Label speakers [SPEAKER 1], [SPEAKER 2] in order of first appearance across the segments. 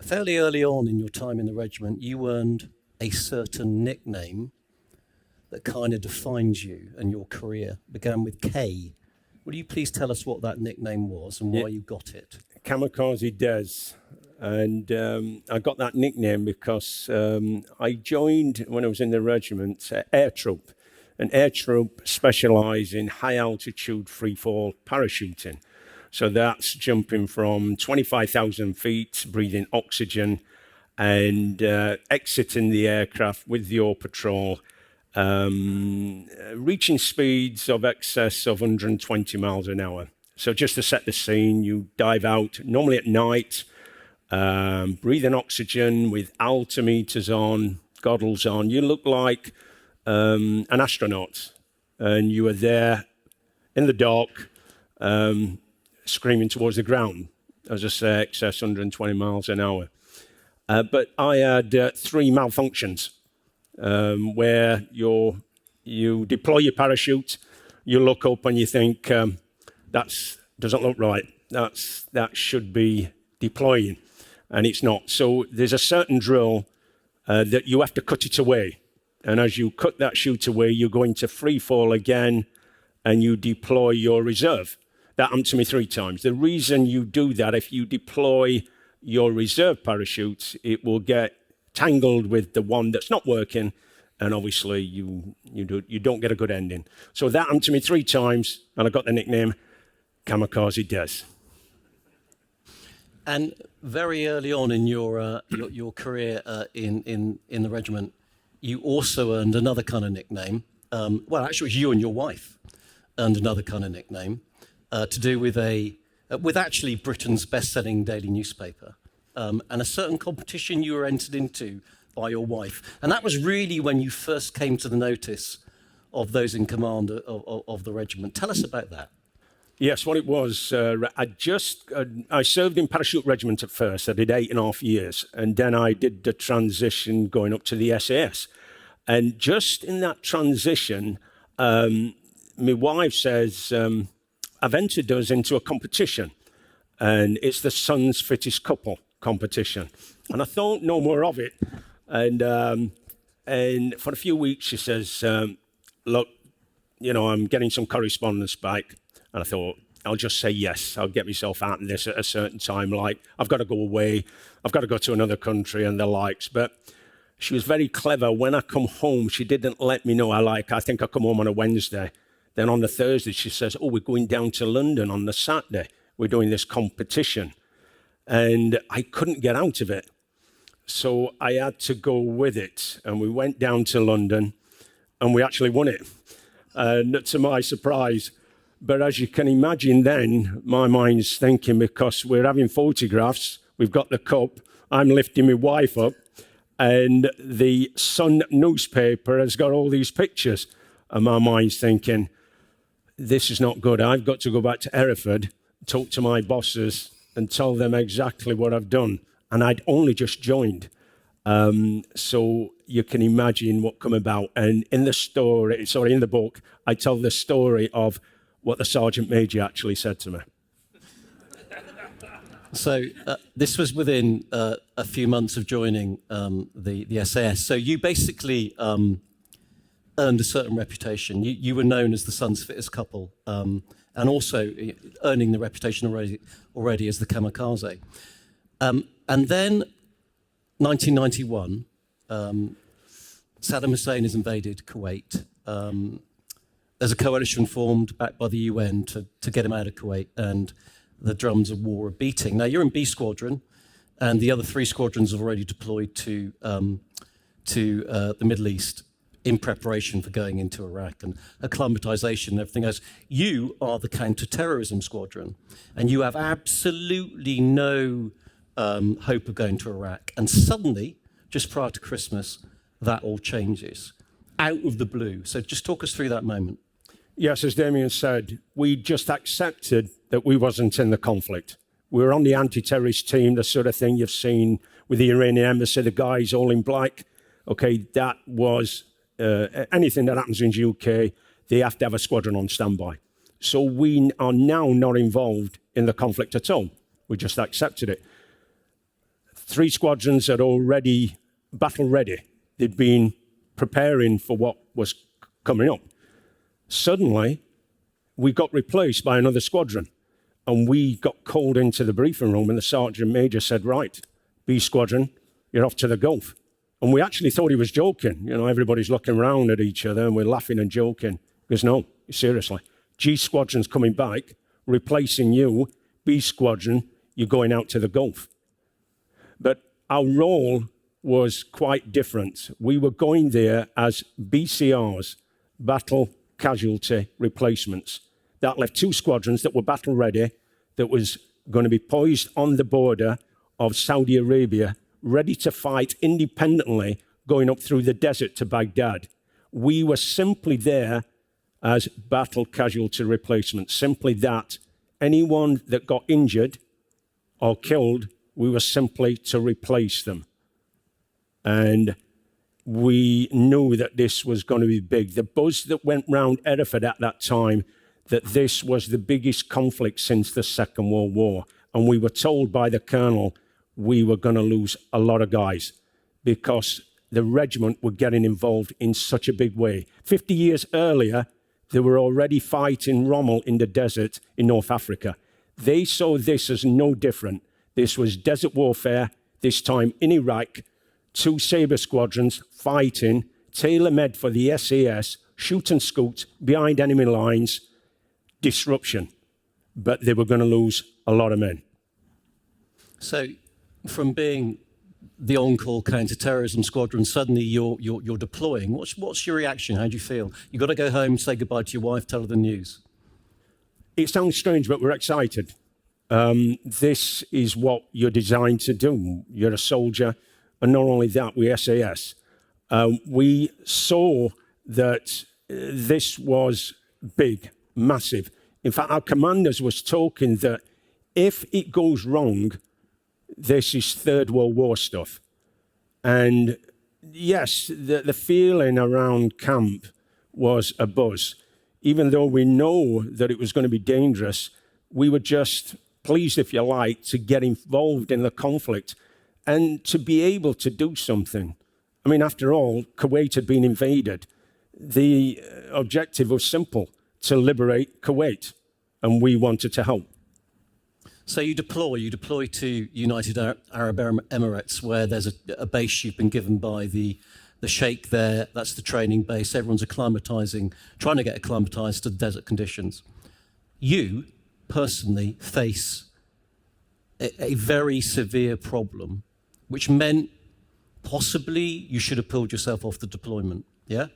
[SPEAKER 1] fairly early on in your time in the regiment, you earned a certain nickname that kind of defines you and your career. Began with K. Will you please tell us what that nickname was and why you got it?
[SPEAKER 2] Kamikaze Des. And I got that nickname because I joined, when I was in the regiment, air troop. An air troop specialised in high-altitude free-fall parachuting. So that's jumping from 25,000 feet, breathing oxygen, and exiting the aircraft with your patrol, reaching speeds of excess of 120 miles an hour. So just to set the scene, you dive out, normally at night, breathing oxygen with altimeters on, goggles on. You look like an astronaut, and you were there in the dark, screaming towards the ground, as I say, excess 120 miles an hour. But I had 3 malfunctions where you deploy your parachute, you look up and you think, that doesn't look right. That should be deploying, and it's not. So there's a certain drill that you have to cut it away. And as you cut that chute away, you're going to free fall again, and you deploy your reserve. That happened to me 3 times. The reason you do that, if you deploy your reserve parachute, it will get tangled with the one that's not working, and obviously you don't get a good ending. So that happened to me 3 times, and I got the nickname Kamikaze Des.
[SPEAKER 1] And very early on in your career in the regiment, you also earned another kind of nickname. Well, actually, it was you and your wife earned another kind of nickname to do with with actually Britain's best-selling daily newspaper, and a certain competition you were entered into by your wife. And that was really when you first came to the notice of those in command of the regiment. Tell us about that.
[SPEAKER 2] Yes, what it was, I served in Parachute Regiment at first. I did 8.5 years, and then I did the transition going up to the SAS. And just in that transition, my wife says, I've entered us into a competition, and it's the Sun's Fittest Couple competition. And I thought no more of it. And for a few weeks, she says, look, I'm getting some correspondence back. And I thought, I'll just say yes. I'll get myself out of this at a certain time. Like, I've got to go away. I've got to go to another country and the likes. But she was very clever. When I come home, she didn't let me know. I think I come home on a Wednesday. Then on the Thursday, she says, oh, we're going down to London on the Saturday. We're doing this competition. And I couldn't get out of it. So I had to go with it. And we went down to London, and we actually won it. And to my surprise. But as you can imagine then, my mind's thinking, because we're having photographs, we've got the cup, I'm lifting my wife up, and the Sun newspaper has got all these pictures. And my mind's thinking, this is not good. I've got to go back to Hereford, talk to my bosses, and tell them exactly what I've done. And I'd only just joined. So you can imagine what come about. And in the book, I tell the story of what the Sergeant Major actually said to me.
[SPEAKER 1] So this was within a few months of joining the SAS. So you basically earned a certain reputation. You were known as the Sun's Fittest Couple, and also earning the reputation already as the kamikaze. And then 1991, Saddam Hussein has invaded Kuwait. There's a coalition formed backed by the UN to get him out of Kuwait, and the drums of war are beating. Now, you're in B Squadron, and the other 3 squadrons have already deployed to the Middle East in preparation for going into Iraq and acclimatization and everything else. You are the counter-terrorism squadron, and you have absolutely no hope of going to Iraq. And suddenly, just prior to Christmas, that all changes out of the blue. So just talk us through that moment.
[SPEAKER 2] Yes, as Damien said, we just accepted that we wasn't in the conflict. We were on the anti-terrorist team, the sort of thing you've seen with the Iranian embassy, the guys all in black. Okay, that was anything that happens in the UK, they have to have a squadron on standby. So we are now not involved in the conflict at all. We just accepted it. 3 squadrons had already battle ready. They'd been preparing for what was coming up. Suddenly, we got replaced by another squadron, and we got called into the briefing room, and the sergeant major said, right, B squadron, you're off to the Gulf. And we actually thought he was joking. You know, everybody's looking around at each other, and we're laughing and joking. He goes, no, seriously. G squadron's coming back, replacing you. B squadron, you're going out to the Gulf. But our role was quite different. We were going there as BCRs, battle casualty replacements. That left 2 squadrons that were battle ready, that was going to be poised on the border of Saudi Arabia, ready to fight independently, going up through the desert to Baghdad. We were simply there as battle casualty replacements, simply that. Anyone that got injured or killed, we were simply to replace them. And we knew that this was going to be big. The buzz that went round Hereford at that time, that this was the biggest conflict since the Second World War. And we were told by the colonel we were going to lose a lot of guys because the regiment were getting involved in such a big way. 50 years earlier, they were already fighting Rommel in the desert in North Africa. They saw this as no different. This was desert warfare, this time in Iraq, 2 Sabre squadrons fighting, tailor-made for the SAS, shoot and scoot, behind enemy lines, disruption. But they were going to lose a lot of men.
[SPEAKER 1] So from being the on-call counter-terrorism squadron, suddenly you're deploying. What's your reaction? How do you feel? You got to go home, say goodbye to your wife, tell her the news.
[SPEAKER 2] It sounds strange, but we're excited. This is what you're designed to do. You're a soldier, and not only that, we're SAS. We saw that this was big, massive. In fact, our commanders was talking that if it goes wrong, this is Third World War stuff. And yes, the feeling around camp was a buzz. Even though we know that it was going to be dangerous, we were just pleased, if you like, to get involved in the conflict and to be able to do something. I mean, after all, Kuwait had been invaded. The objective was simple, to liberate Kuwait, and we wanted to help.
[SPEAKER 1] So you deploy to United Arab Emirates, where there's a base you've been given by the Sheikh there. That's the training base. Everyone's trying to get acclimatized to the desert conditions. You personally face a very severe problem, which meant possibly you should have pulled yourself off the deployment, yeah?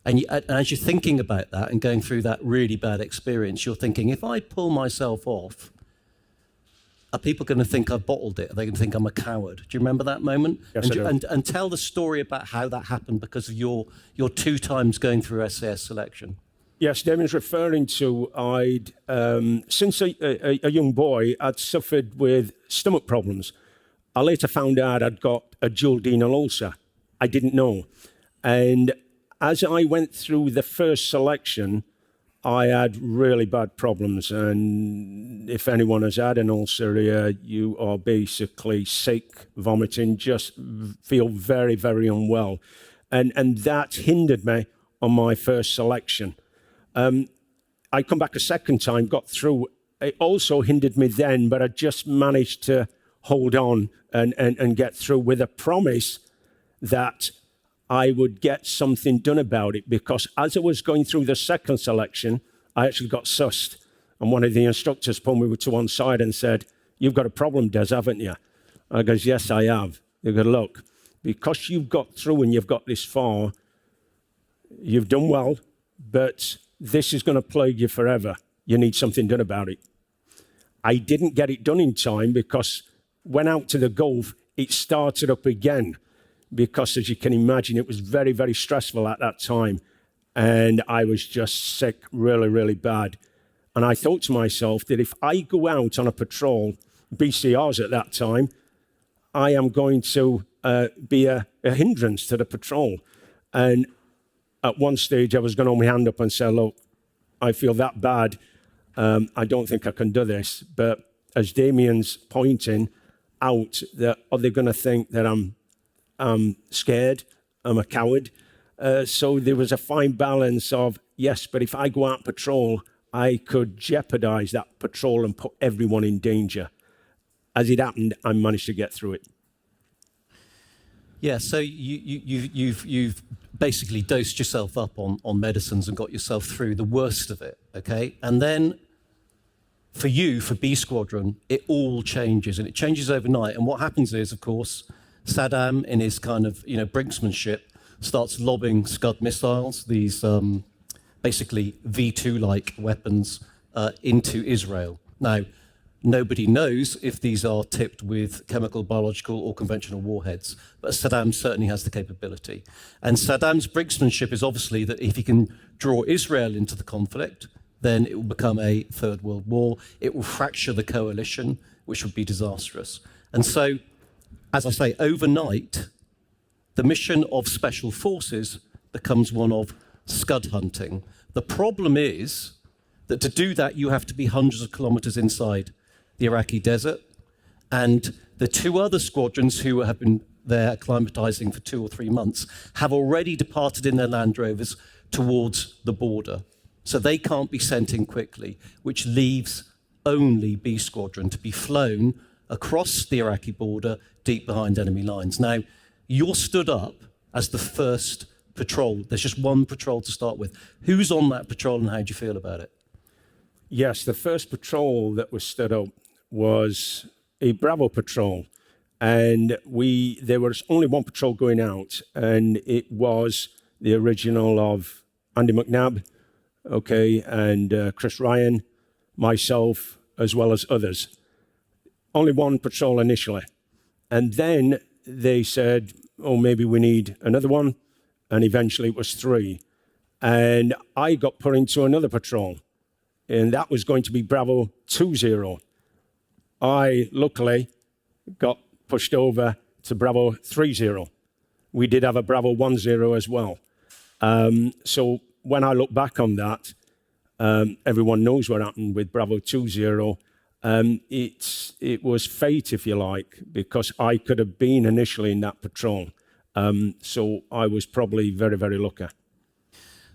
[SPEAKER 1] And as you're thinking about that and going through that really bad experience, you're thinking, if I pull myself off, are people going to think I've bottled it? Are they going to think I'm a coward? Do you remember that moment?
[SPEAKER 2] Yes, I do.
[SPEAKER 1] And tell the story about how that happened because of your 2 times going through SAS selection.
[SPEAKER 2] Yes, Damon's referring to I'd, since a young boy, I'd suffered with stomach problems. I later found out I'd got a duodenal ulcer. I didn't know. And as I went through the first selection, I had really bad problems. And if anyone has had an ulcer here, you are basically sick, vomiting, just feel very, very unwell. And that hindered me on my first selection. I come back a second time, got through. It also hindered me then, but I just managed to hold on and get through with a promise that I would get something done about it, because as I was going through the second selection, I actually got sussed. And one of the instructors pulled me to one side and said, "You've got a problem, Des, haven't you?" I goes, "Yes, I have." They go, "Look, because you've got through and you've got this far, you've done well, but this is going to plague you forever. You need something done about it." I didn't get it done in time, because when out to the Gulf, it started up again. Because as you can imagine, it was very, very stressful at that time. And I was just sick, really, really bad. And I thought to myself that if I go out on a patrol, BCRs at that time, I am going to be a hindrance to the patrol. And at one stage, I was going to hold my hand up and say, "Look, I feel that bad. I don't think I can do this." But as Damien's pointing, out that are they going to think that I'm scared, I'm a coward? So there was a fine balance of, yes, but if I go out patrol, I could jeopardize that patrol and put everyone in danger. As it happened, I managed to get through it.
[SPEAKER 1] Yeah, so you've basically dosed yourself up on medicines and got yourself through the worst of it, okay? And then for you, for B Squadron, it all changes, and it changes overnight. And what happens is, of course, Saddam, in his kind of, brinksmanship, starts lobbing Scud missiles, these basically V2-like weapons, into Israel. Now, nobody knows if these are tipped with chemical, biological, or conventional warheads, but Saddam certainly has the capability. And Saddam's brinksmanship is obviously that if he can draw Israel into the conflict, then it will become a third world war. It will fracture the coalition, which would be disastrous. And so, as I say, overnight, the mission of special forces becomes one of Scud hunting. The problem is that to do that, you have to be hundreds of kilometers inside the Iraqi desert. And the two other squadrons who have been there acclimatizing for 2 or 3 months have already departed in their Land Rovers towards the border. So they can't be sent in quickly, which leaves only B Squadron to be flown across the Iraqi border deep behind enemy lines. Now, you're stood up as the first patrol. There's just one patrol to start with. Who's on that patrol and how do you feel about it?
[SPEAKER 2] Yes, the first patrol that was stood up was a Bravo patrol. And there was only one patrol going out, and it was the original of Andy NcNab, okay, and Chris Ryan, myself, as well as others. Only one patrol initially. And then they said, oh, maybe we need another one. And eventually it was 3. And I got put into another patrol. And that was going to be Bravo 20. I, luckily, got pushed over to Bravo 30. We did have a Bravo 10 as well. So when I look back on that, everyone knows what happened with Bravo 20. It was fate, if you like, because I could have been initially in that patrol. So I was probably very, very lucky.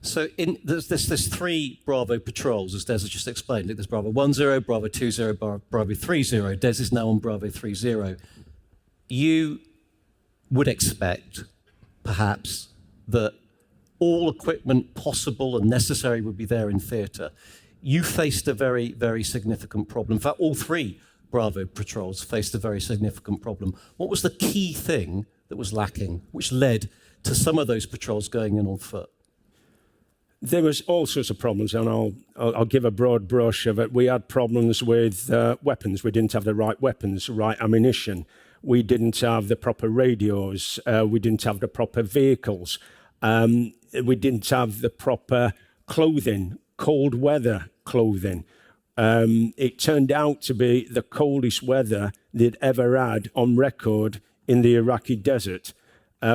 [SPEAKER 1] So there's 3 Bravo patrols, as Des has just explained. There's Bravo 10, Bravo 20, Bravo 30. Des is now on Bravo 30. You would expect, perhaps, that all equipment possible and necessary would be there in theatre. You faced a very, very significant problem. In fact, all 3 Bravo patrols faced a very significant problem. What was the key thing that was lacking, which led to some of those patrols going in on foot?
[SPEAKER 2] There was all sorts of problems, and I'll give a broad brush of it. We had problems with weapons. We didn't have the right weapons, right ammunition. We didn't have the proper radios. We didn't have the proper vehicles. We didn't have the proper clothing, cold weather clothing. It turned out to be the coldest weather they'd ever had on record in the Iraqi desert.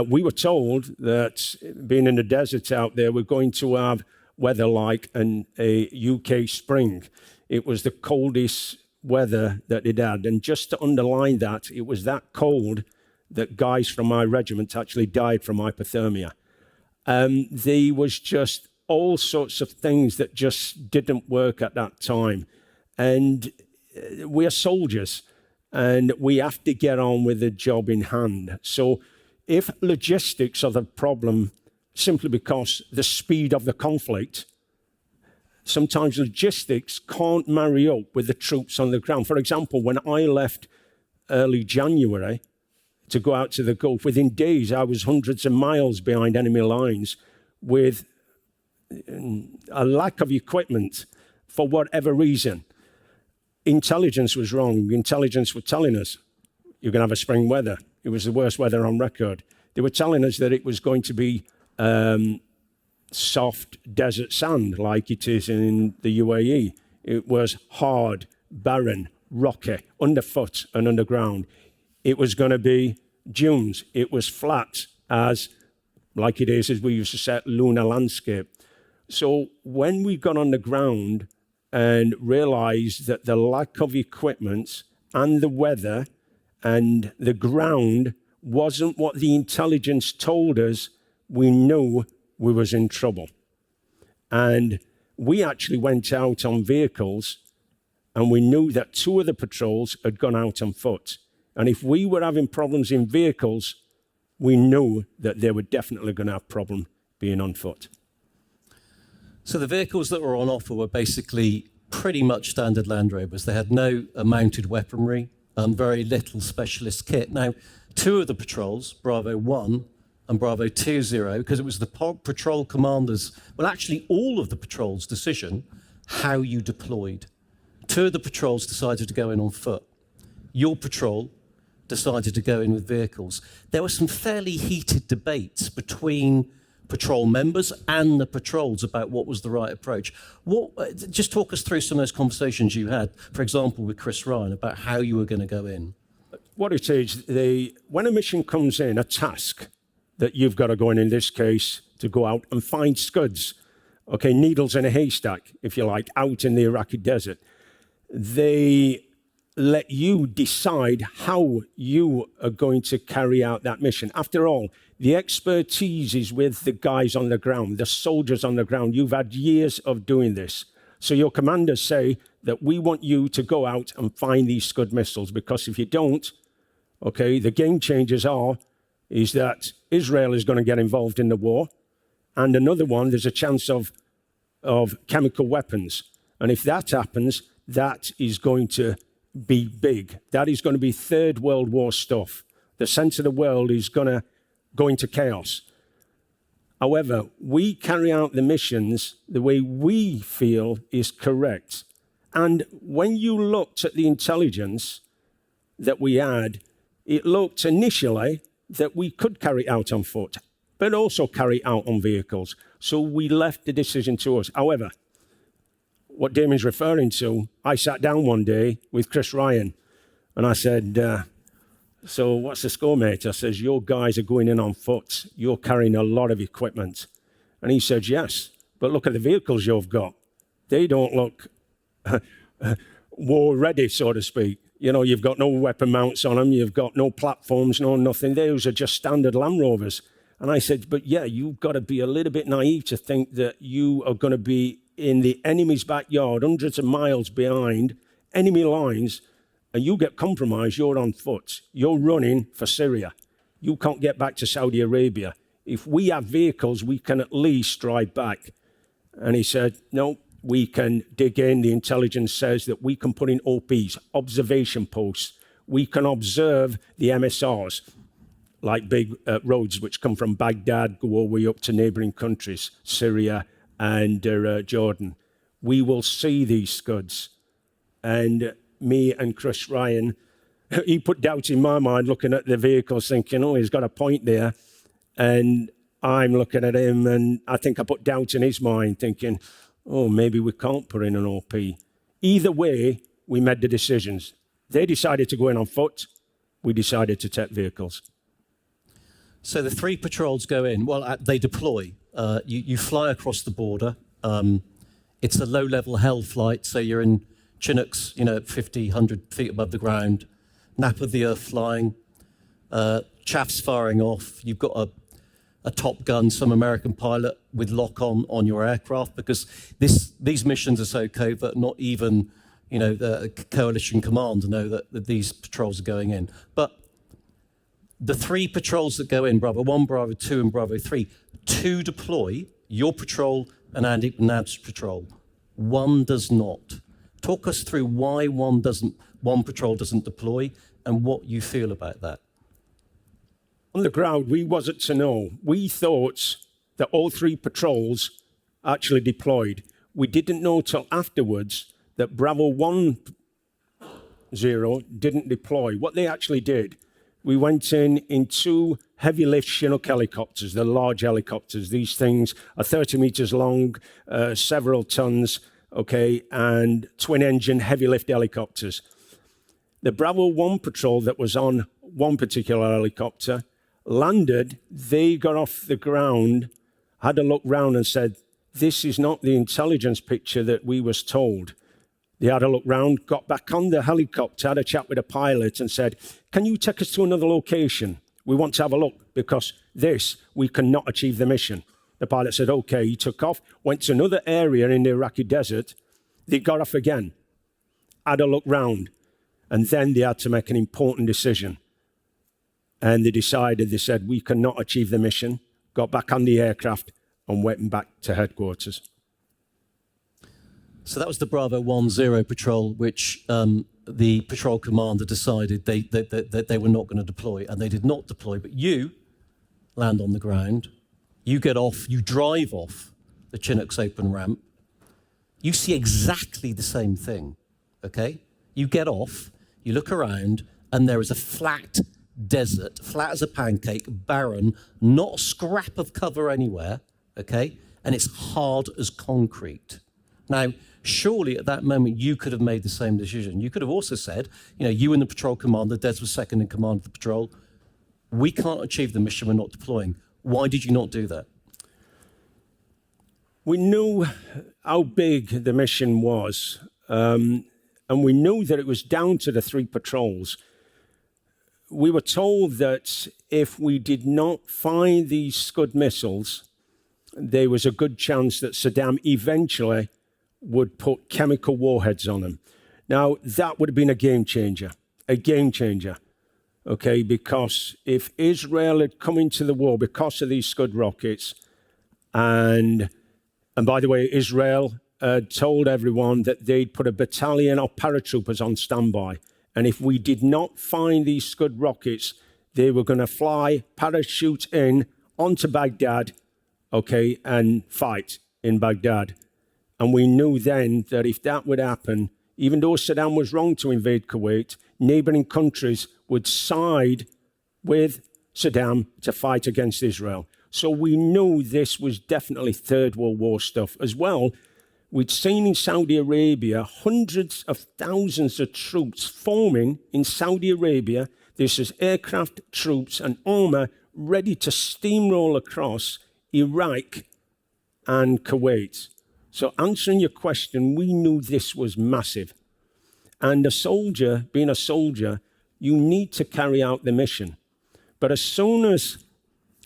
[SPEAKER 2] We were told that being in the desert out there, we're going to have weather like a UK spring. It was the coldest weather that it had. And just to underline that, it was that cold that guys from my regiment actually died from hypothermia. There was just all sorts of things that just didn't work at that time. And we are soldiers, and we have to get on with the job in hand. So if logistics are the problem simply because the speed of the conflict, sometimes logistics can't marry up with the troops on the ground. For example, when I left early January to go out to the Gulf, within days I was hundreds of miles behind enemy lines with a lack of equipment for whatever reason. Intelligence was wrong. Intelligence were telling us, you're going to have a spring weather. It was the worst weather on record. They were telling us that it was going to be soft desert sand like it is in the UAE. It was hard, barren, rocky, underfoot and underground. It was going to be dunes. It was flat like it is, as we used to say, lunar landscape. So when we got on the ground and realized that the lack of equipment and the weather and the ground wasn't what the intelligence told us, we knew we was in trouble. And we actually went out on vehicles, and we knew that 2 of the patrols had gone out on foot. And if we were having problems in vehicles, we knew that they were definitely going to have a problem being on foot.
[SPEAKER 1] So the vehicles that were on offer were basically pretty much standard Land Rovers. They had no mounted weaponry, very little specialist kit. Now, 2 of the patrols, Bravo 1 and Bravo 20, because it was the patrol commanders, well, actually all of the patrols' decision how you deployed. 2 of the patrols decided to go in on foot. Your patrol decided to go in with vehicles. There were some fairly heated debates between patrol members and the patrols about what was the right approach. Just talk us through some of those conversations you had, for example, with Chris Ryan, about how you were going to go in.
[SPEAKER 2] What it is, when a mission comes in, a task that you've got to go in this case, to go out and find Scuds, okay, needles in a haystack, if you like, out in the Iraqi desert. They let you decide how you are going to carry out that mission. After all, the expertise is with the guys on the ground, the soldiers on the ground. You've had years of doing this. So your commanders say that we want you to go out and find these Scud missiles, because if you don't, okay, the game changers is that Israel is going to get involved in the war. And another one, there's a chance of chemical weapons. And if that happens, that is going to be big. That is going to be Third World War stuff. The sense of the world is going to go into chaos. However, we carry out the missions the way we feel is correct. And when you looked at the intelligence that we had, it looked initially that we could carry out on foot, but also carry out on vehicles. So we left the decision to us. However, what Damien's referring to, I sat down one day with Chris Ryan and I said, so what's the score, mate? I says, your guys are going in on foot. You're carrying a lot of equipment. And he said, yes, but look at the vehicles you've got. They don't look war ready, so to speak. You know, you've got no weapon mounts on them. You've got no platforms, no nothing. Those are just standard Land Rovers. And I said, but yeah, you've got to be a little bit naive to think that you are going to be in the enemy's backyard, hundreds of miles behind enemy lines, and you get compromised, you're on foot. You're running for Syria. You can't get back to Saudi Arabia. If we have vehicles, we can at least drive back. And he said, no, we can dig in. The intelligence says that we can put in OPs, observation posts. We can observe the MSRs, like big roads which come from Baghdad, go all the way up to neighboring countries, Syria and Jordan. We will see these Scuds. And me and Chris Ryan, he put doubt in my mind looking at the vehicles thinking, oh, he's got a point there. And I'm looking at him and I think I put doubt in his mind thinking, oh, maybe we can't put in an OP. Either way, we made the decisions. They decided to go in on foot. We decided to take vehicles.
[SPEAKER 1] So the 3 patrols go in. Well, they deploy. You fly across the border. It's a low-level hell flight, so you're in Chinooks, 50, 100 feet above the ground, nap of the earth flying, chaff's firing off. You've got a Top Gun, some American pilot with lock-on your aircraft, because these missions are so covert, not even the coalition commander know that these patrols are going in. But the 3 patrols that go in, Bravo 1, Bravo 2, and Bravo 3, 2 deploy, your patrol and Andy NcNab's patrol. 1 does not. Talk us through why one patrol doesn't deploy and what you feel about that.
[SPEAKER 2] On the ground, we wasn't to know. We thought that all 3 patrols actually deployed. We didn't know till afterwards that Bravo 10 didn't deploy. What they actually did, we went in 2 heavy lift Chinook helicopters, the large helicopters. These things are 30 meters long, several tons, okay, and twin engine heavy lift helicopters. The Bravo 1 patrol that was on one particular helicopter landed, they got off the ground, had a look round and said, this is not the intelligence picture that we was told. They had a look round, got back on the helicopter, had a chat with the pilot and said, can you take us to another location? We want to have a look because we cannot achieve the mission. The pilot said, okay. He took off, went to another area in the Iraqi desert. They got off again, had a look round, and then they had to make an important decision. And they said, we cannot achieve the mission, got back on the aircraft and went back to headquarters.
[SPEAKER 1] So that was the Bravo 10 patrol, which the patrol commander decided they were not going to deploy, and they did not deploy. But you land on the ground, you get off, you drive off the Chinook's open ramp, you see exactly the same thing, okay? You get off, you look around, and there is a flat desert, flat as a pancake, barren, not a scrap of cover anywhere, okay? And it's hard as concrete. Now, surely at that moment, you could have made the same decision. You could have also said, you and the patrol commander, Des was second in command of the patrol, we can't achieve the mission, we're not deploying. Why did you not do that?
[SPEAKER 2] We knew how big the mission was, and we knew that it was down to the 3 patrols. We were told that if we did not find these Scud missiles, there was a good chance that Saddam eventually would put chemical warheads on them. Now, that would have been a game changer, okay? Because if Israel had come into the war because of these Scud rockets, and by the way, Israel told everyone that they'd put a battalion of paratroopers on standby. And if we did not find these Scud rockets, they were going to fly, parachute in onto Baghdad, okay, and fight in Baghdad. And we knew then that if that would happen, even though Saddam was wrong to invade Kuwait, neighboring countries would side with Saddam to fight against Israel. So we knew this was definitely Third World War stuff. As well, we'd seen in Saudi Arabia hundreds of thousands of troops forming in Saudi Arabia. This is aircraft, troops, and armor ready to steamroll across Iraq and Kuwait. So answering your question, we knew this was massive. And a soldier, being a soldier, you need to carry out the mission. But as soon as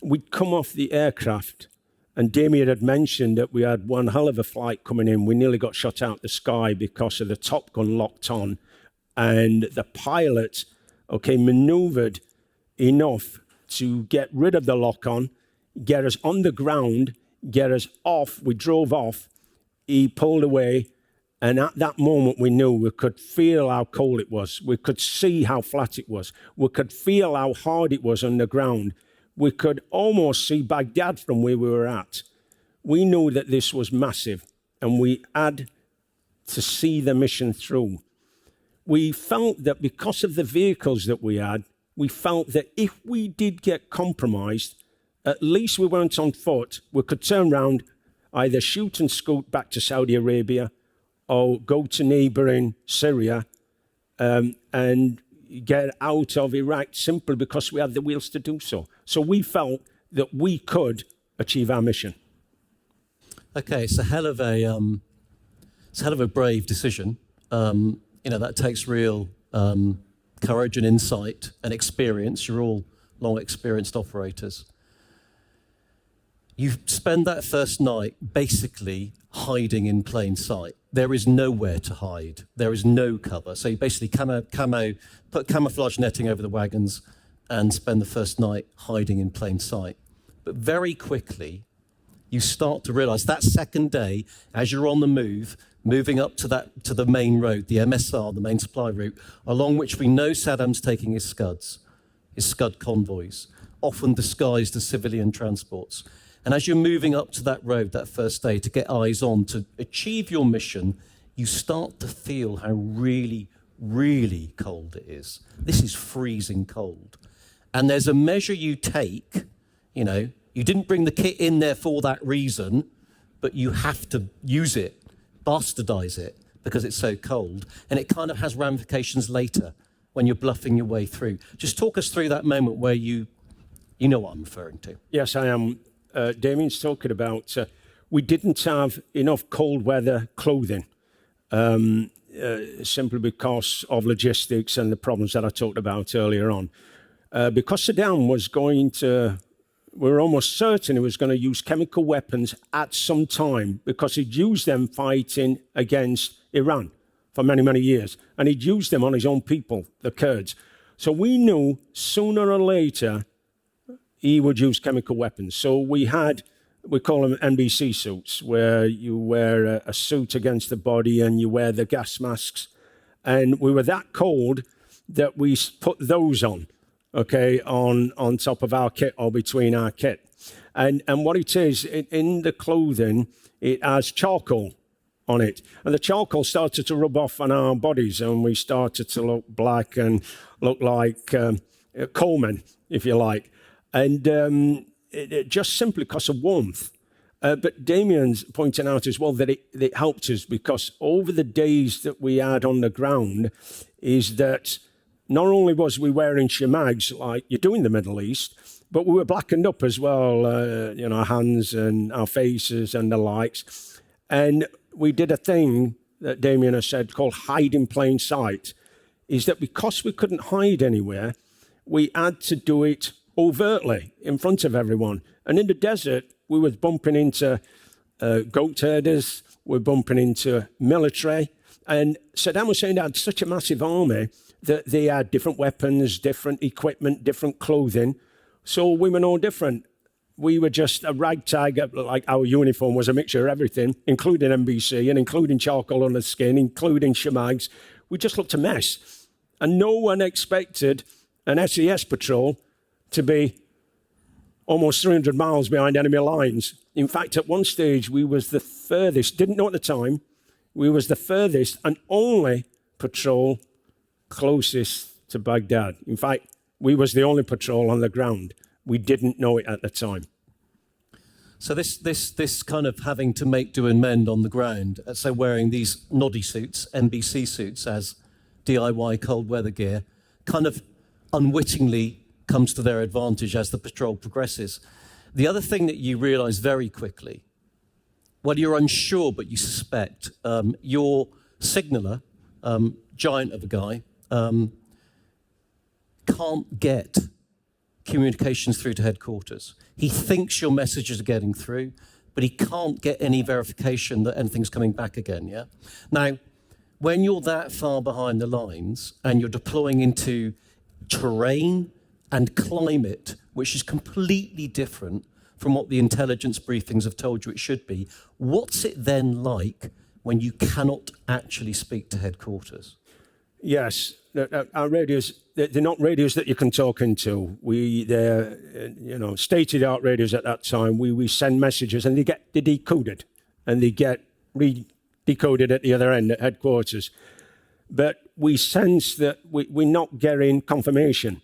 [SPEAKER 2] we'd come off the aircraft, and Damien had mentioned that we had one hell of a flight coming in, we nearly got shot out the sky because of the Top Gun locked on, and the pilot, okay, maneuvered enough to get rid of the lock-on, get us on the ground, get us off. We drove off. He pulled away, and at that moment we knew we could feel how cold it was. We could see how flat it was. We could feel how hard it was on the ground. We could almost see Baghdad from where we were at. We knew that this was massive, and we had to see the mission through. We felt that because of the vehicles that we had, we felt that if we did get compromised, at least we weren't on foot. We could turn around, either shoot and scoot back to Saudi Arabia or go to neighboring Syria and get out of Iraq simply because we had the wheels to do so. So we felt that we could achieve our mission.
[SPEAKER 1] Okay, it's a hell of a brave decision. That takes real courage and insight and experience. You're all long experienced operators. You spend that first night basically hiding in plain sight. There is nowhere to hide. There is no cover. So you basically put camouflage netting over the wagons and spend the first night hiding in plain sight. But very quickly, you start to realize that second day, as you're on the move, moving up to the main road, the MSR, the main supply route, along which we know Saddam's taking his Scud convoys, often disguised as civilian transports. And as you're moving up to that road that first day to get eyes on, to achieve your mission, you start to feel how really, really cold it is. This is freezing cold. And there's a measure you take, you didn't bring the kit in there for that reason, but you have to use it, bastardize it, because it's so cold. And it kind of has ramifications later when you're bluffing your way through. Just talk us through that moment where you know what I'm referring to.
[SPEAKER 2] Yes, I am. Damien's talking about we didn't have enough cold weather clothing. simply because of logistics and the problems that I talked about earlier on. Because Saddam was going to, we were almost certain he was going to use chemical weapons at some time, because he'd used them fighting against Iran for many, many years. And he'd used them on his own people, the Kurds. So we knew sooner or later he would use chemical weapons. So we call them NBC Suits, where you wear a suit against the body and you wear the gas masks. And we were that cold that we put those on, okay, on top of our kit or between our kit. And what it is, in the clothing, it has charcoal on it. And the charcoal started to rub off on our bodies, and we started to look black and look like coalmen, if you like. And it just simply because of warmth. But Damien's pointing out as well that it helped us, because over the days that we had on the ground is that not only was we wearing shemags like you do in the Middle East, but we were blackened up as well, our hands and our faces and the likes. And we did a thing that Damien has said called hide in plain sight, is that because we couldn't hide anywhere, we had to do it overtly in front of everyone. And in the desert, we were bumping into goat herders, we were bumping into military. And Saddam Hussein had such a massive army that they had different weapons, different equipment, different clothing. So we were no different. We were just a ragtag, like our uniform was a mixture of everything, including NBC and including charcoal on the skin, including shemags. We just looked a mess. And no one expected an SAS patrol to be almost 300 miles behind enemy lines. In fact, at one stage, we was the furthest, didn't know at the time, we was the furthest and only patrol closest to Baghdad. In fact, we was the only patrol on the ground. We didn't know it at the time.
[SPEAKER 1] So this kind of having to make do and mend on the ground, so wearing these noddy suits, NBC suits as DIY cold weather gear, kind of unwittingly comes to their advantage as the patrol progresses. The other thing that you realize very quickly, well, you're unsure, but you suspect, your signaller, giant of a guy, can't get communications through to headquarters. He thinks your messages are getting through, but he can't get any verification that anything's coming back again, yeah? Now, when you're that far behind the lines and you're deploying into terrain and climate, which is completely different from what the intelligence briefings have told you it should be, what's it then like when you cannot actually speak to headquarters?
[SPEAKER 2] Yes, our radios, they're not radios that you can talk into. They're state-of-the-art radios at that time. We send messages and they're decoded and they get re-decoded at the other end at headquarters. But we sense that we're not getting confirmation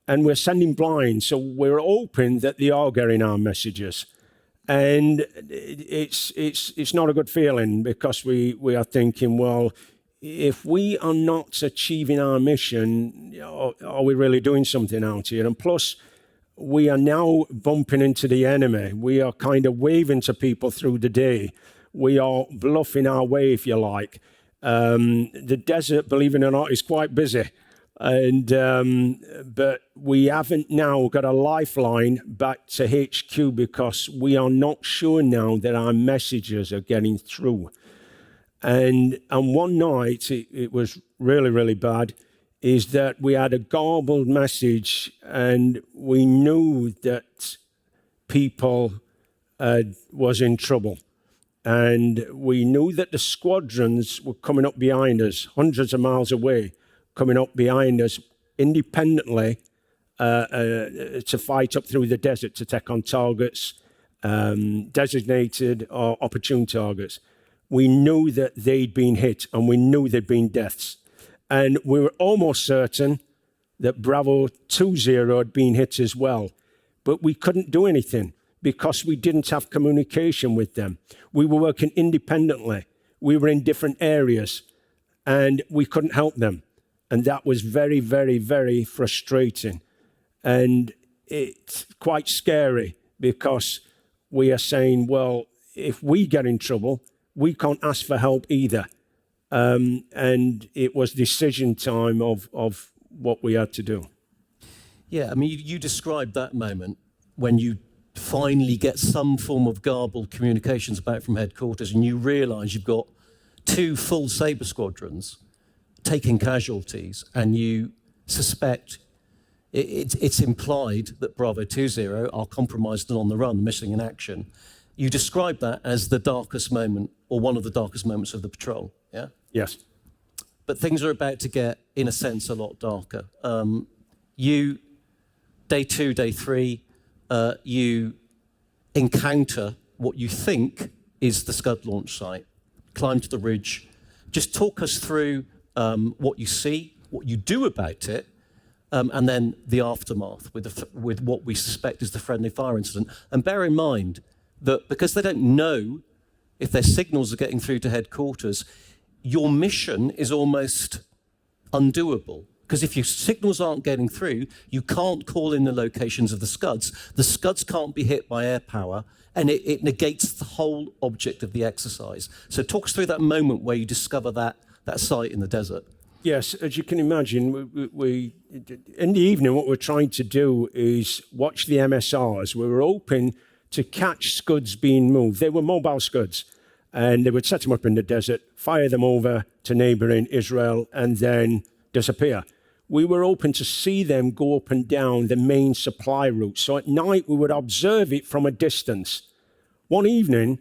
[SPEAKER 2] and we're sending blind. So we're hoping that they are getting our messages. And it's not a good feeling, because we are thinking, well, if we are not achieving our mission, are we really doing something out here? And plus, we are now bumping into the enemy. We are kind of waving to people through the day. We are bluffing our way, if you like. The desert, believe it or not, is quite busy. But we haven't now got a lifeline back to HQ, because we are not sure now that our messages are getting through. And one night, it was really, really bad, is that we had a garbled message and we knew that people was in trouble. And we knew that the squadrons were coming up behind us, hundreds of miles away, coming up behind us independently to fight up through the desert to take on targets, designated or opportune targets. We knew that they'd been hit and we knew there'd been deaths. And we were almost certain that Bravo 20 had been hit as well. But we couldn't do anything because we didn't have communication with them. We were working independently. We were in different areas and we couldn't help them. And that was very, very, very frustrating. And it's quite scary, because we are saying, well, if we get in trouble, we can't ask for help either. and it was decision time of what we had to do.
[SPEAKER 1] Yeah, I mean, you described that moment when you finally get some form of garbled communications back from headquarters and you realise you've got 2 full Sabre squadrons taking casualties, and you suspect it's implied that Bravo 20 are compromised and on the run, missing in action. You describe that as the darkest moment, or one of the darkest moments of the patrol, yeah?
[SPEAKER 2] Yes.
[SPEAKER 1] But things are about to get, in a sense, a lot darker. You, day 2, day 3, you encounter what you think is the Scud launch site, climb to the ridge. Just talk us through what you see, what you do about it, and then the aftermath with what we suspect is the friendly fire incident. And bear in mind that because they don't know if their signals are getting through to headquarters, your mission is almost undoable. Because if your signals aren't getting through, you can't call in the locations of the Scuds. The Scuds can't be hit by air power, and it negates the whole object of the exercise. So talk us through that moment where you discover that site in the desert.
[SPEAKER 2] Yes, as you can imagine, we in the evening, what we're trying to do is watch the MSRs. We were hoping to catch Scuds being moved. They were mobile Scuds, and they would set them up in the desert, fire them over to neighboring Israel, and then disappear. We were hoping to see them go up and down the main supply route. So at night, we would observe it from a distance. One evening,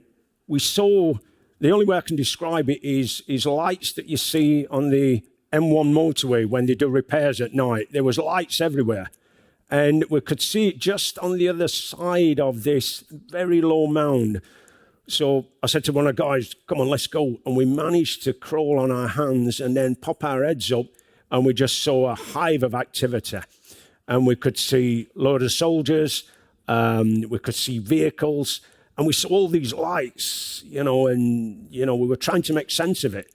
[SPEAKER 2] we saw, the only way I can describe it is lights that you see on the M1 motorway when they do repairs at night. There was lights everywhere. And we could see it just on the other side of this very low mound. So I said to one of the guys, come on, let's go. And we managed to crawl on our hands and then pop our heads up, and we just saw a hive of activity. And we could see a load of soldiers, we could see vehicles, and we saw all these lights, we were trying to make sense of it.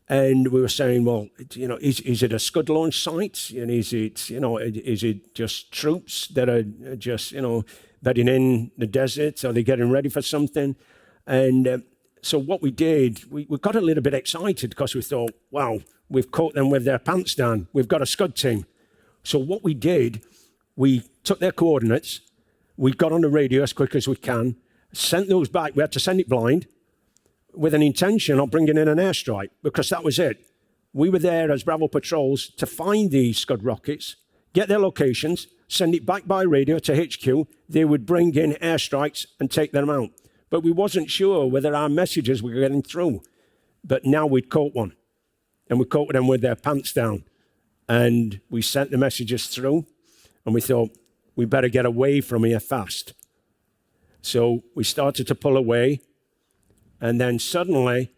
[SPEAKER 2] And we were saying, well, is it a Scud launch site? And is it just troops that are just, bedding in the desert? Are they getting ready for something? And so what we did, we got a little bit excited because we thought, wow, we've caught them with their pants down. We've got a Scud team. So what we did, we took their coordinates, we got on the radio as quick as we can, sent those back. We had to send it blind with an intention of bringing in an airstrike, because that was it. We were there as Bravo patrols to find these Scud rockets, get their locations, send it back by radio to HQ. They would bring in airstrikes and take them out. But we wasn't sure whether our messages were getting through. But now we'd caught one, and we caught them with their pants down. And we sent the messages through, and we thought, we better get away from here fast. So we started to pull away, and then suddenly,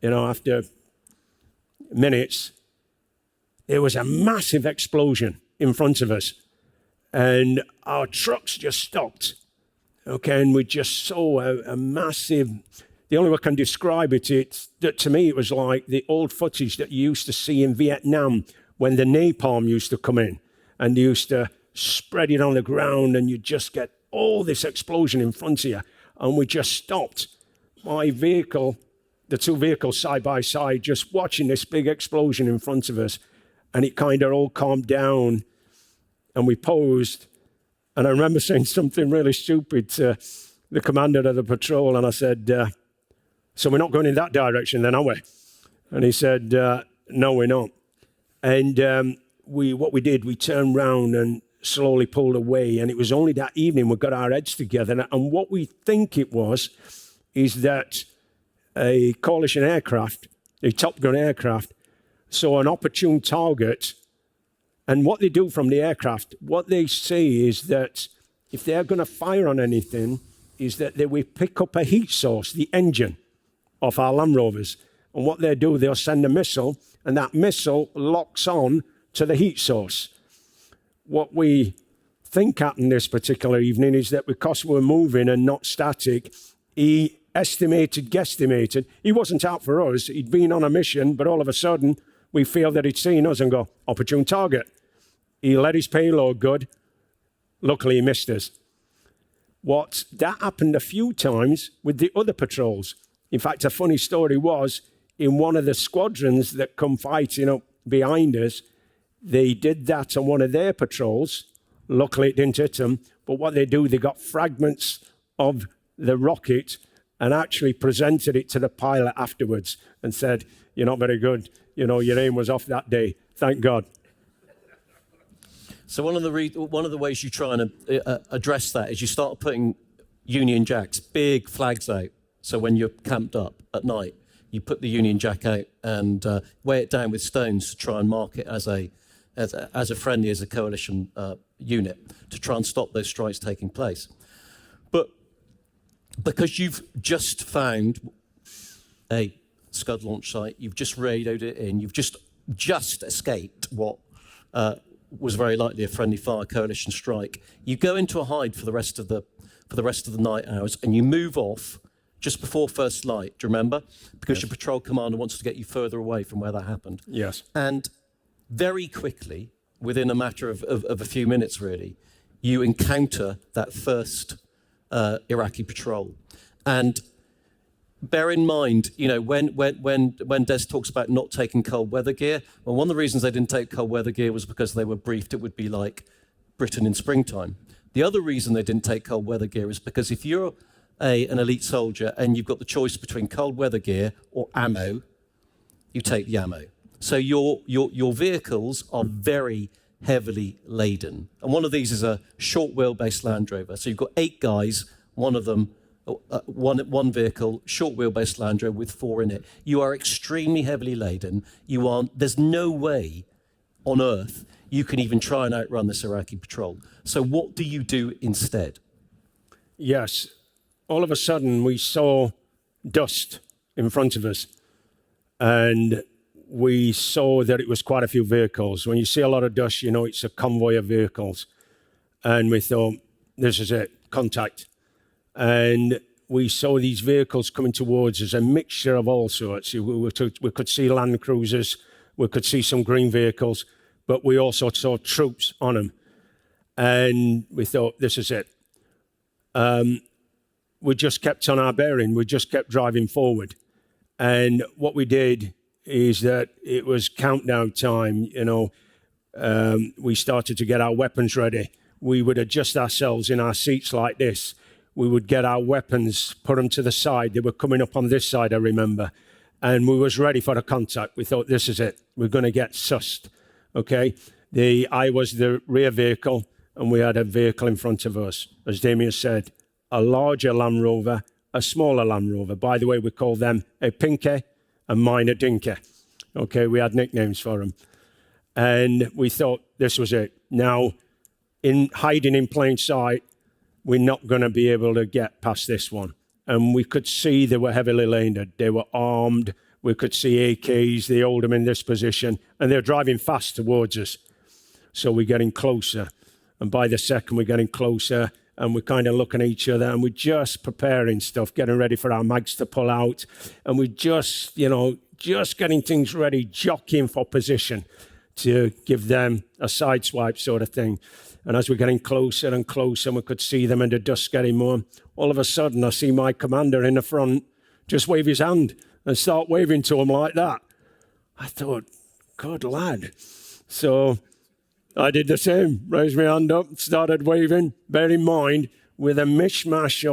[SPEAKER 2] after minutes, there was a massive explosion in front of us, and our trucks just stopped. Okay, and we just saw a massive, the only way I can describe it, to me, it was like the old footage that you used to see in Vietnam when the napalm used to come in, and they used to spread it on the ground, and you just get all this explosion in front of you. And we just stopped. My vehicle, the 2 vehicles side by side, just watching this big explosion in front of us. And it kind of all calmed down, and we paused. And I remember saying something really stupid to the commander of the patrol, and I said, so we're not going in that direction then, are we? And he said, no, we're not. And what we did, we turned round and slowly pulled away, and it was only that evening we got our heads together. And what we think it was is that a coalition aircraft, a Top Gun aircraft, saw an opportune target. And what they do from the aircraft, what they say is that if they're going to fire on anything, is that they will pick up a heat source, the engine of our Land Rovers. And what they do, they'll send a missile, and that missile locks on to the heat source. What we think happened this particular evening is that because we're moving and not static, he guesstimated, he wasn't out for us, he'd been on a mission, but all of a sudden, we feel that he'd seen us and go, opportune target. He let his payload good. Luckily, he missed us. That happened a few times with the other patrols. In fact, a funny story was, in one of the squadrons that come fighting up behind us, they did that on one of their patrols. Luckily, it didn't hit them. But what they do, they got fragments of the rocket and actually presented it to the pilot afterwards and said, "You're not very good. You know, your aim was off that day. Thank God."
[SPEAKER 1] So one of the ways you try and address that is you start putting Union Jacks, big flags out. So when you're camped up at night, you put the Union Jack out and weigh it down with stones to try and mark it as a friendly, as a coalition unit, to try and stop those strikes taking place. But because you've just found a Scud launch site, you've just radioed it in, you've just escaped what was very likely a friendly fire coalition strike, you go into a hide for the rest of the night hours, and you move off just before first light. Do you remember? Because your patrol commander wants to get you further away from where that happened.
[SPEAKER 2] Yes.
[SPEAKER 1] And very quickly, within a matter of a few minutes, really, you encounter that first Iraqi patrol. And bear in mind, you know, when Des talks about not taking cold weather gear, well, one of the reasons they didn't take cold weather gear was because they were briefed it would be like Britain in springtime. The other reason they didn't take cold weather gear is because if you're an elite soldier and you've got the choice between cold weather gear or ammo, you take the ammo. So your vehicles are very heavily laden. And one of these is a short wheelbase Land Rover. So you've got 8 guys, one of them, one vehicle, short wheelbase Land Rover with 4 in it. You are extremely heavily laden. There's no way on earth you can even try and outrun this Iraqi patrol. So what do you do instead?
[SPEAKER 2] Yes. All of a sudden, we saw dust in front of us. And we saw that it was quite a few vehicles. When you see a lot of dust, you know it's a convoy of vehicles. And we thought, this is it, contact. And we saw these vehicles coming towards us, a mixture of all sorts. We could see Land Cruisers, we could see some green vehicles, but we also saw troops on them. And we thought, this is it. We just kept on our bearing. We just kept driving forward. And what we did is that it was countdown time. You know, we started to get our weapons ready. We would adjust ourselves in our seats like this. We would get our weapons, put them to the side. They were coming up on this side, I remember. And we was ready for the contact. We thought, this is it. We're going to get sussed. Okay? I was the rear vehicle, and we had a vehicle in front of us. As Damien said, a larger Land Rover, a smaller Land Rover. By the way, we called them a Pinky and mine a Dinky. Okay, we had nicknames for them. And we thought this was it. Now, in hiding in plain sight, we're not going to be able to get past this one. And we could see they were heavily laden. They were armed. We could see AKs. They hold them in this position. And they're driving fast towards us. So we're getting closer. And by the second, we're getting closer. And we're kind of looking at each other. And we're just preparing stuff, getting ready for our mags to pull out. And we're just, you know, just getting things ready, jockeying for position to give them a sideswipe sort of thing. And as we're getting closer and closer, and we could see them in the dust getting more, all of a sudden I see my commander in the front just wave his hand and start waving to him like that. I thought, good lad. So I did the same, raised my hand up, started waving. Bear in mind, with a mishmash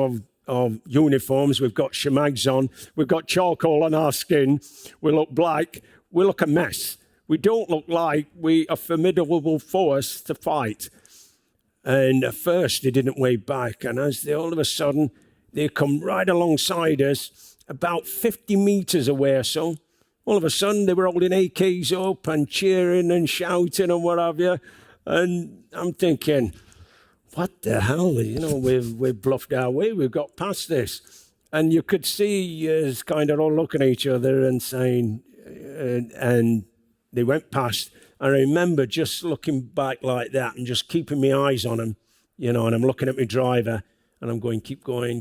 [SPEAKER 2] of uniforms, we've got shemags on, we've got charcoal on our skin, we look black, we look a mess. We don't look like we are formidable force to fight. And at first, they didn't wave back. And as all of a sudden, they come right alongside us, about 50 meters away or so. All of a sudden, they were holding AKs up and cheering and shouting and what have you. And I'm thinking, what the hell? You know, we've bluffed our way. We've got past this. And you could see us kind of all looking at each other and saying, and they went past. I remember just looking back like that and just keeping my eyes on them, you know, and I'm looking at my driver and I'm going, keep going.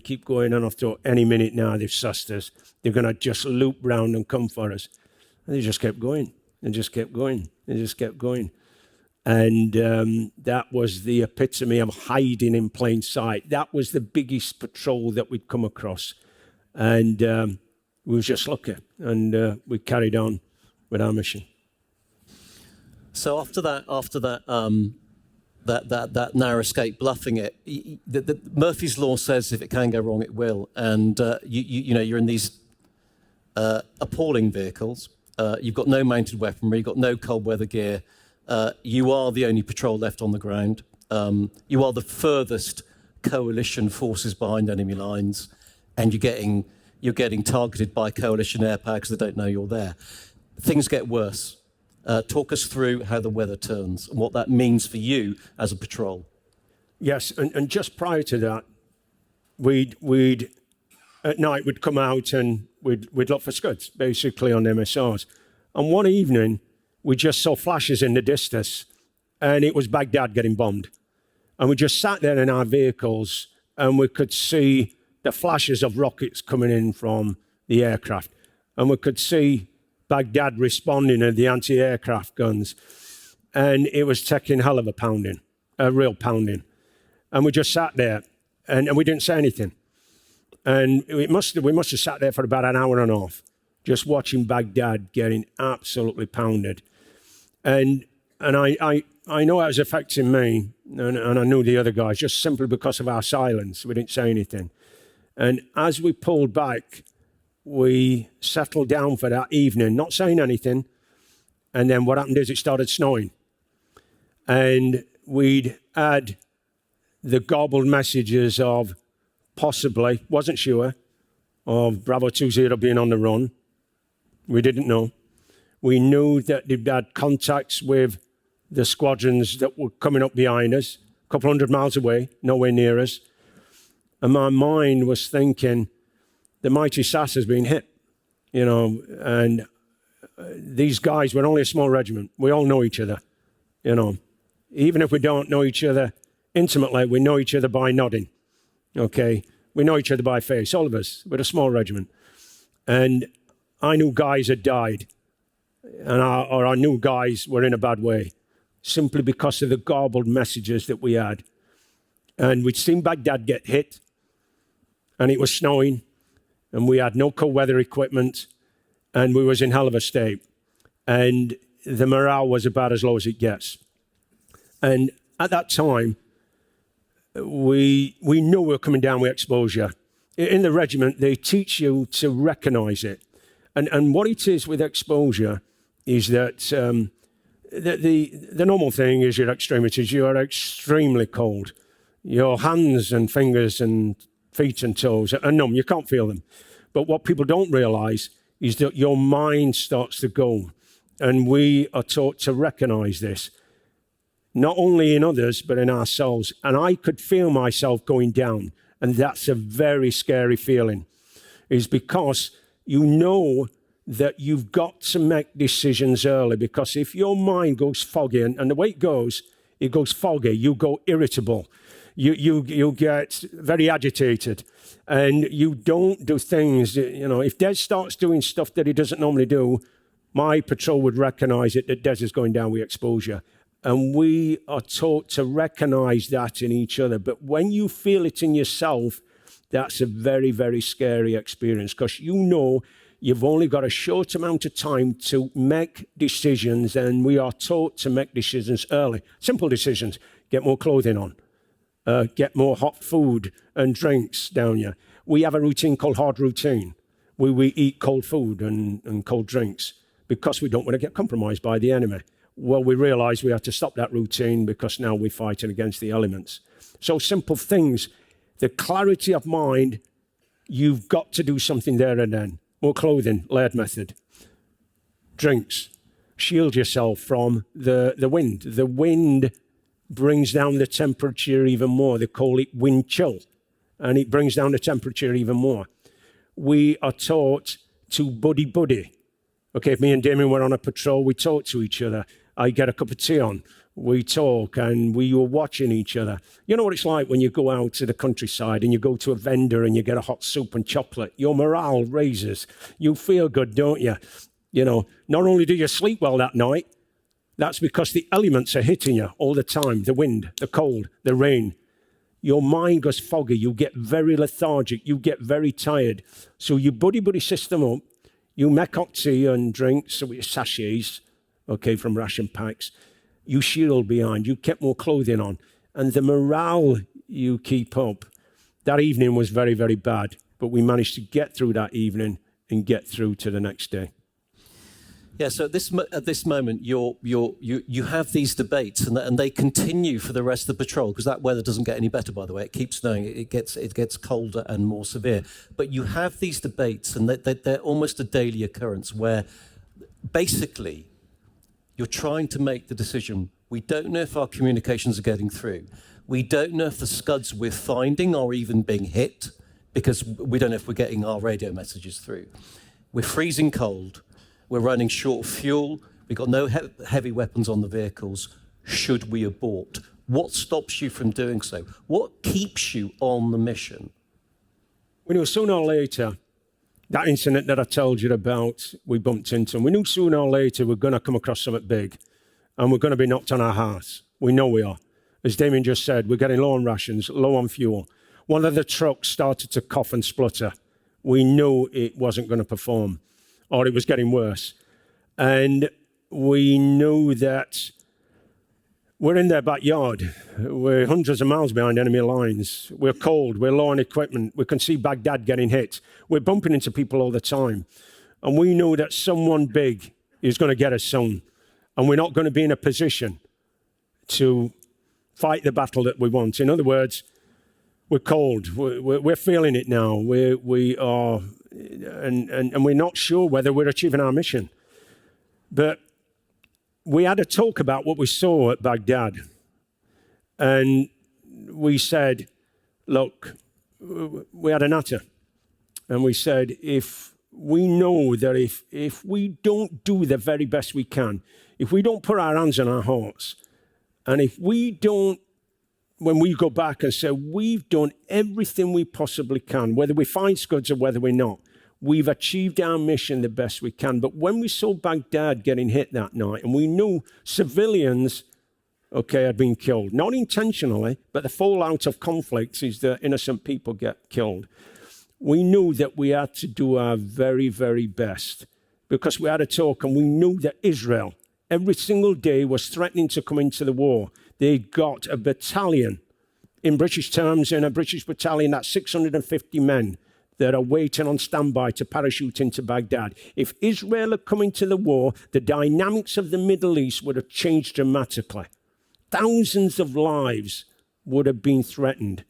[SPEAKER 2] And I thought, any minute now, they've sussed us. They're going to just loop round and come for us. And they just kept going and just kept going and just kept going. And that was the epitome of hiding in plain sight. That was the biggest patrol that we'd come across. And we were just lucky, and we carried on with our mission.
[SPEAKER 1] So after that that narrow escape, bluffing it, Murphy's Law says if it can go wrong, it will. And you know, you're in these appalling vehicles. You've got no mounted weaponry, you've got no cold weather gear. You are the only patrol left on the ground. You are the furthest coalition forces behind enemy lines, and you're getting targeted by coalition air power because they don't know you're there. Things get worse. Talk us through how the weather turns and what that means for you as a patrol.
[SPEAKER 2] Yes, and just prior to that, we'd at night we'd come out and we'd look for Scuds, basically on MSRs. And one evening, we just saw flashes in the distance, and it was Baghdad getting bombed. And we just sat there in our vehicles, and we could see the flashes of rockets coming in from the aircraft. And we could see Baghdad responding to the anti-aircraft guns. And it was taking hell of a pounding, a real pounding. And we just sat there, and we didn't say anything. And we must have sat there for about an hour and a half, just watching Baghdad getting absolutely pounded. And I know it was affecting me, and I knew the other guys, just simply because of our silence. We didn't say anything. And as we pulled back, we settled down for that evening, not saying anything. And then what happened is it started snowing. And we'd had the garbled messages of possibly, wasn't sure, of Bravo 20 being on the run. We didn't know. We knew that they'd had contacts with the squadrons that were coming up behind us, a couple hundred miles away, nowhere near us. And my mind was thinking, the mighty SAS has been hit, you know, and these guys were only a small regiment. We all know each other, you know. Even if we don't know each other intimately, we know each other by nodding, okay? We know each other by face, all of us. We're a small regiment. And I knew guys had died, and I knew guys were in a bad way, simply because of the garbled messages that we had. And we'd seen Baghdad get hit, and it was snowing, and we had no cold weather equipment, and we was in hell of a state. And the morale was about as low as it gets. And at that time, we knew we were coming down with exposure. In the regiment, they teach you to recognize it. And what it is with exposure is that the normal thing is your extremities. You are extremely cold. Your hands and fingers and feet and toes are numb. You can't feel them. But what people don't realize is that your mind starts to go. And we are taught to recognize this, not only in others, but in ourselves. And I could feel myself going down. And that's a very scary feeling, is because you know that you've got to make decisions early, because if your mind goes foggy, and the way it goes foggy, you go irritable, you get very agitated, and you don't do things, you know, if Des starts doing stuff that he doesn't normally do, my patrol would recognize it, that Des is going down with exposure. And we are taught to recognize that in each other. But when you feel it in yourself, that's a very, very scary experience, because you know you've only got a short amount of time to make decisions, and we are taught to make decisions early. Simple decisions. Get more clothing on. Get more hot food and drinks down here. We have a routine called hard routine, where we eat cold food and cold drinks because we don't want to get compromised by the enemy. Well, we realize we have to stop that routine because now we're fighting against the elements. So simple things, the clarity of mind, you've got to do something there and then. More clothing, layered method. Drinks, shield yourself from the wind. The wind brings down the temperature even more. They call it wind chill, and it brings down the temperature even more. We are taught to buddy-buddy. Okay, if me and Damien were on a patrol, we talk to each other. I get a cup of tea on, we talk, and we were watching each other. You know what it's like when you go out to the countryside and you go to a vendor and you get a hot soup and chocolate. Your morale raises. You feel good, don't you? You know, not only do you sleep well that night, that's because the elements are hitting you all the time. The wind, the cold, the rain. your mind goes foggy, you get very lethargic, you get very tired. So you buddy system up, you make hot tea and drinks, so with sachets, okay, from ration packs. You shield behind, you kept more clothing on. And the morale you keep up, that evening was very, very bad. But we managed to get through that evening and get through to the next day.
[SPEAKER 1] Yeah, so at this moment, you have these debates, and they continue for the rest of the patrol, because that weather doesn't get any better, by the way. It keeps snowing, it gets colder and more severe. But you have these debates, and they're almost a daily occurrence, where basically you're trying to make the decision. We don't know if our communications are getting through. We don't know if the Scuds we're finding are even being hit, because we don't know if we're getting our radio messages through. We're freezing cold. We're running short of fuel. We've got no heavy weapons on the vehicles. Should we abort? What stops you from doing so? What keeps you on the mission?
[SPEAKER 2] We knew sooner or later, that incident that I told you about, we bumped into, we knew sooner or later we're going to come across something big, and we're going to be knocked on our hearts. We know we are. As Damien just said, we're getting low on rations, low on fuel. One of the trucks started to cough and splutter. We knew it wasn't going to perform, or it was getting worse. And we knew that we're in their backyard. We're hundreds of miles behind enemy lines. We're cold. We're low on equipment. We can see Baghdad getting hit. We're bumping into people all the time. And we know that someone big is going to get us soon. And we're not going to be in a position to fight the battle that we want. In other words, we're cold. We're feeling it now. We are, and we're not sure whether we're achieving our mission. But we had a talk about what we saw at Baghdad. And we said, look, we had a natter. And we said, if we know that if we don't do the very best we can, if we don't put our hands on our hearts, and if we don't, when we go back and say, we've done everything we possibly can, whether we find Scuds or whether we're not, we've achieved our mission the best we can. But when we saw Baghdad getting hit that night, and we knew civilians, okay, had been killed, not intentionally, but the fallout of conflicts is that innocent people get killed. We knew that we had to do our very, very best, because we had a talk, and we knew that Israel, every single day, was threatening to come into the war. They got a battalion, in British terms, in a British battalion, that's 650 men that are waiting on standby to parachute into Baghdad. If Israel had come into the war, the dynamics of the Middle East would have changed dramatically. Thousands of lives would have been threatened.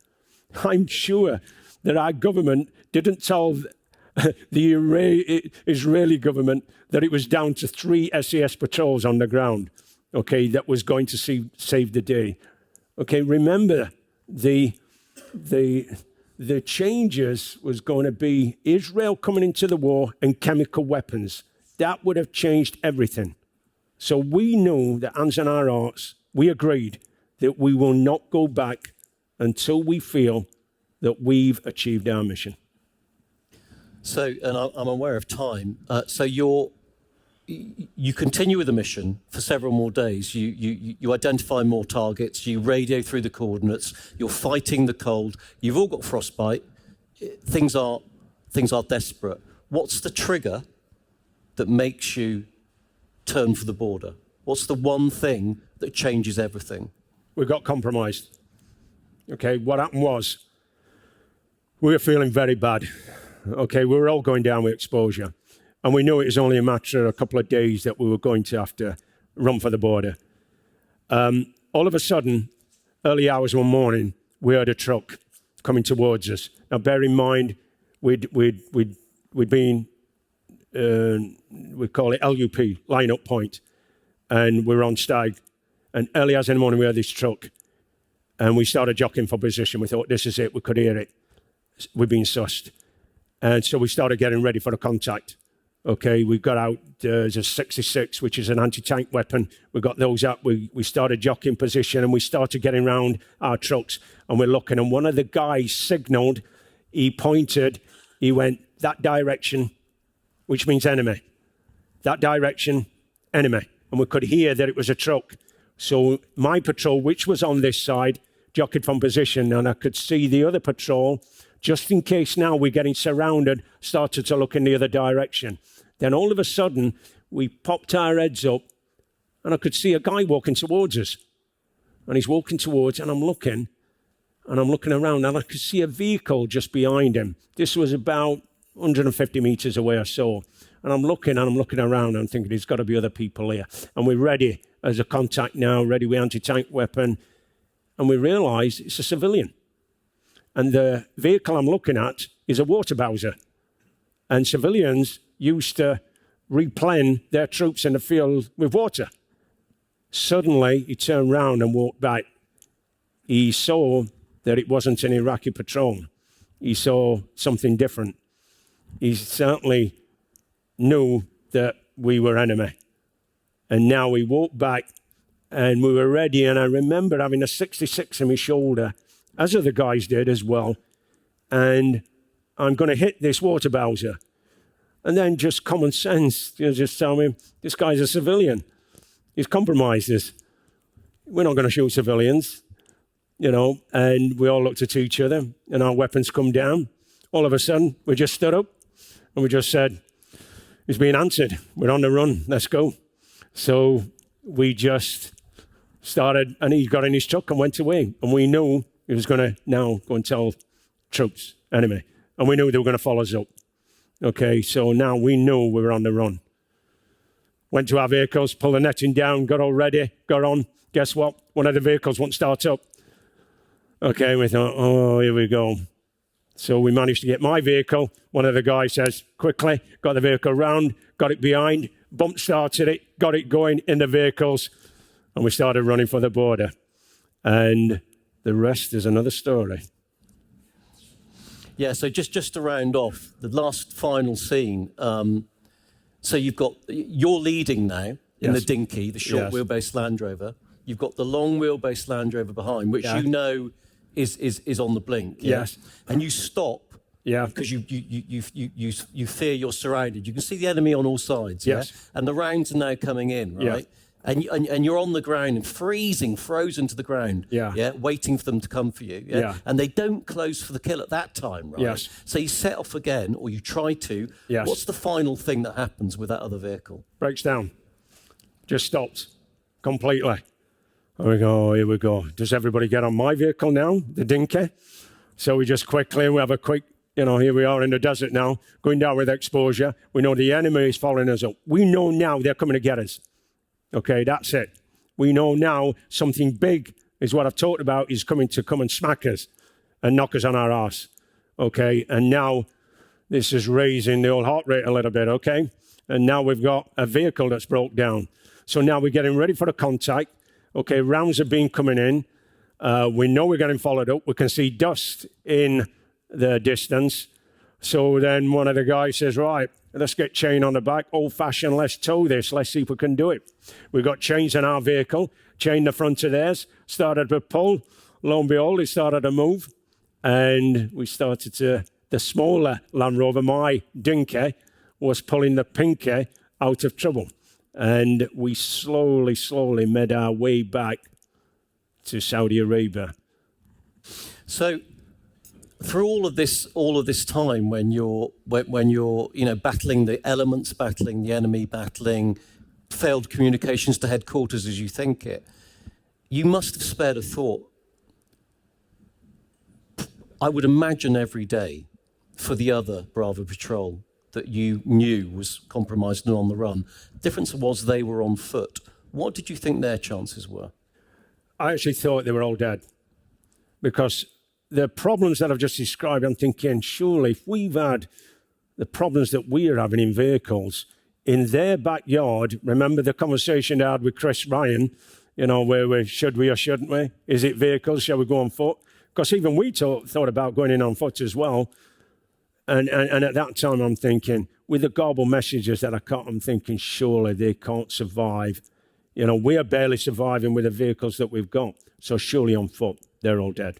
[SPEAKER 2] I'm sure that our government didn't tell the Israeli government that it was down to 3 SAS patrols on the ground, okay, that was going to save the day. Okay, remember, the changes was going to be Israel coming into the war and chemical weapons. That would have changed everything. So we know that hands on our hearts, we agreed that we will not go back until we feel that we've achieved our mission.
[SPEAKER 1] So, and I'm aware of time. So you continue with the mission for several more days. You identify more targets. You radio through the coordinates. You're fighting the cold. You've all got frostbite. Things are desperate. What's the trigger that makes you turn for the border? What's the one thing that changes everything?
[SPEAKER 2] We got compromised. Okay, what happened was we were feeling very bad. Okay, we were all going down with exposure. And we knew it was only a matter of a couple of days that we were going to have to run for the border. All of a sudden, early hours one morning, we heard a truck coming towards us. Now, bear in mind, we'd been, we call it LUP, line-up point, and we were on Stag. And early hours in the morning, we heard this truck, and we started jockeying for position. We thought, this is it, we could hear it. We've been sussed. And so we started getting ready for a contact. Okay, we got out, there's a 66, which is an anti-tank weapon. We got those up, we started jockeying position, and we started getting around our trucks, and we're looking, and one of the guys signaled, he pointed, he went, that direction, which means enemy. That direction, enemy. And we could hear that it was a truck. So my patrol, which was on this side, jockeyed from position, and I could see the other patrol, just in case now we're getting surrounded, started to look in the other direction. Then all of a sudden, we popped our heads up, and I could see a guy walking towards us. And he's walking towards, and I'm looking around, and I could see a vehicle just behind him. This was about 150 meters away or so. And I'm looking around, and I'm thinking, there's got to be other people here. And we're ready as a contact now, ready with anti-tank weapon. And we realize it's a civilian. And the vehicle I'm looking at is a water bowser. And civilians used to replenish their troops in the field with water. Suddenly, he turned round and walked back. He saw that it wasn't an Iraqi patrol. He saw something different. He certainly knew that we were enemy. And now he walked back, and we were ready. And I remember having a 66 on my shoulder, as other guys did as well. And I'm going to hit this water bowser. And then just common sense, just tell me, this guy's a civilian. He's compromised us. We're not going to shoot civilians, and we all looked at each other, and our weapons come down. All of a sudden, we just stood up, and we just said, it's being answered. We're on the run. Let's go. So we just started, and he got in his truck and went away. And we knew he was going to now go and tell troops, enemy. And we knew they were going to follow us up. Okay, so now we knew we were on the run. Went to our vehicles, pulled the netting down, got all ready, got on. Guess what? One of the vehicles wouldn't start up. Okay, we thought, oh, here we go. So we managed to get my vehicle. One of the guys says, quickly, got the vehicle round, got it behind, bump started it, got it going in the vehicles, and we started running for the border. And the rest is another story.
[SPEAKER 1] Yeah, so just to round off, the last final scene, so you're leading now in the Dinky, the short wheelbase Land Rover. You've got the long wheelbase Land Rover behind, which is on the blink.
[SPEAKER 2] Yes.
[SPEAKER 1] And you stop. Yeah. Because you fear you're surrounded. You can see the enemy on all sides.
[SPEAKER 2] Yes.
[SPEAKER 1] Yeah? And the rounds are now coming in, right? Yeah. And you're on the ground and frozen to the ground. Yeah. Yeah. Waiting for them to come for you. Yeah? Yeah. And they don't close for the kill at that time, right? Yes. So you set off again, or you try to. Yes. What's the final thing that happens with that other vehicle?
[SPEAKER 2] Breaks down. Just stops completely. Here we go. Does everybody get on my vehicle now, the Dinky? So we just quickly, we have a quick, here we are in the desert now, going down with exposure. We know the enemy is following us up. We know now they're coming to get us. Okay, that's it. We know now something big is what I've talked about is coming to come and smack us and knock us on our arse. Okay, and now this is raising the old heart rate a little bit, okay? And now we've got a vehicle that's broke down. So now we're getting ready for the contact. Okay, rounds have been coming in. We know we're getting followed up. We can see dust in the distance. So then one of the guys says, right, let's get chain on the back, old-fashioned, let's tow this, let's see if we can do it. We've got chains in our vehicle, chain the front of theirs, started to pull. Lo and behold, it started to move. And we started to, the smaller Land Rover, my Dinky, was pulling the Pinky out of trouble. And we slowly made our way back to Saudi Arabia.
[SPEAKER 1] So through all of this time when you're battling the elements, battling the enemy, battling failed communications to headquarters as you think it, you must have spared a thought, I would imagine, every day for the other Bravo patrol that you knew was compromised and on the run. The difference was they were on foot. What did you think their chances were?
[SPEAKER 2] I actually thought they were all dead, because the problems that I've just described, I'm thinking, surely if we've had the problems that we're having in vehicles in their backyard, remember the conversation I had with Chris Ryan, where should we or shouldn't we? Is it vehicles? Shall we go on foot? Because even we thought about going in on foot as well. And at that time, I'm thinking, with the garbled messages that I got, I'm thinking, surely they can't survive. We're barely surviving with the vehicles that we've got. So surely on foot, they're all dead.